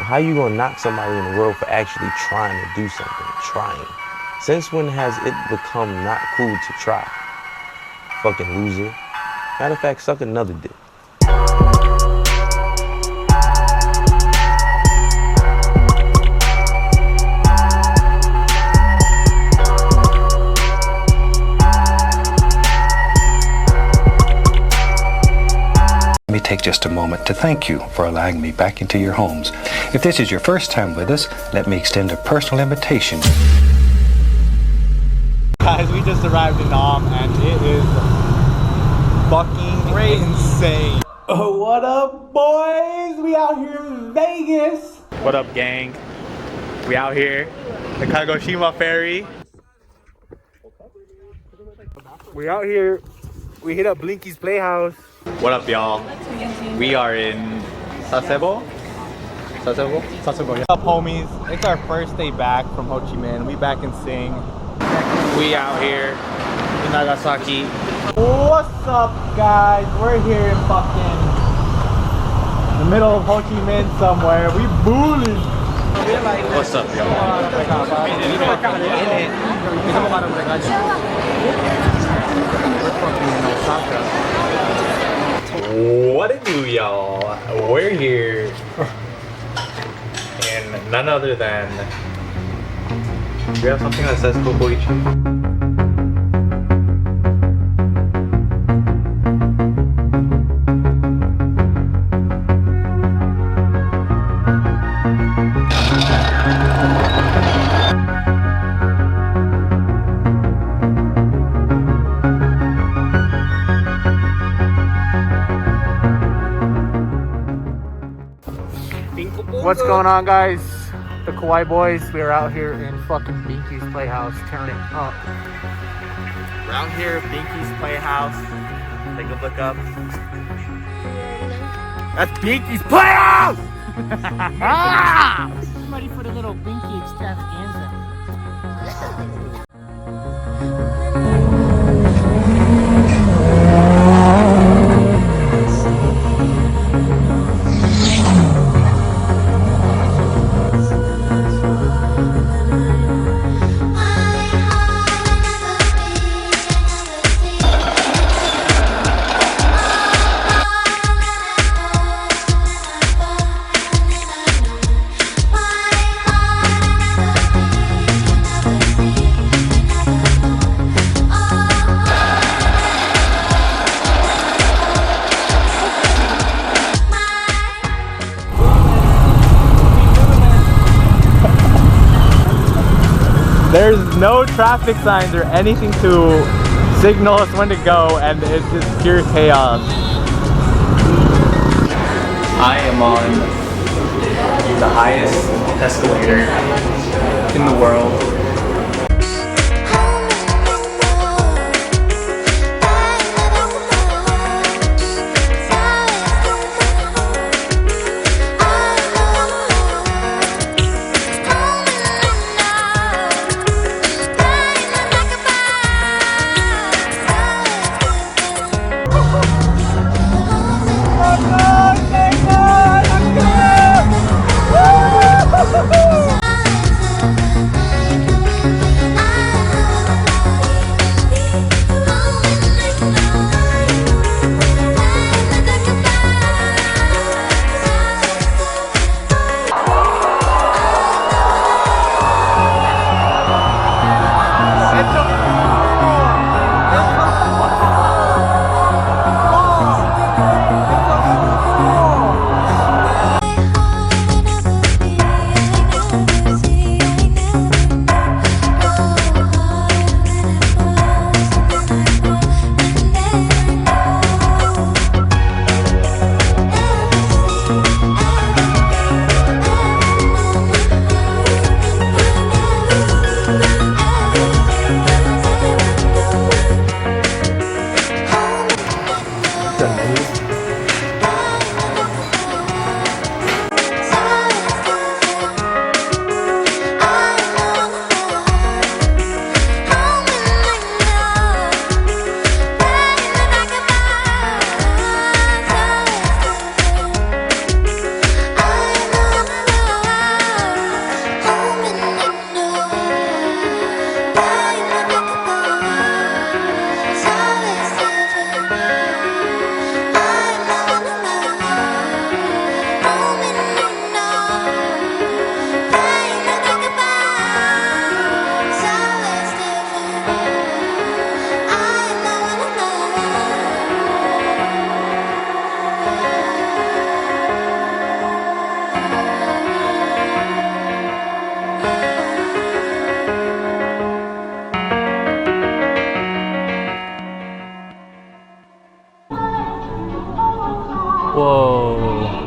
How you gonna knock somebody in the world for actually trying to do something? Trying. Since when has it become not cool to try? Fucking loser. Matter of fact, suck another dick. Let me take just a moment to thank you for allowing me back into your homes. If this is your first time with us, let me extend a personal invitation. Guys, we just arrived in Nam and it is fucking insane. Oh, what up, boys? We out here in Vegas. What up, gang? We out here. The Kagoshima ferry. We out here. We hit up Blinky's Playhouse. What up, y'all? We are in Sasebo. What's up, homies? It's our first day back from Ho Chi Minh. We back in Sing. We out here in Nagasaki. What's up, guys? We're here in fucking the middle of Ho Chi Minh somewhere. We booling. What's up, y'all? We're fucking in Osaka. What it do, y'all? We're here in none other than. Do you have something that says Kowaii? What's going on, guys? The Kowaii boys. We're out here in fucking Binky's Playhouse, turning up. We're out here, Binky's Playhouse. Take a look up. That's Binky's Playhouse! I'm ready for the little Binky extravaganza. There's no traffic signs or anything to signal us when to go, and it's just pure chaos. I am on the highest escalator in the world. Whoa.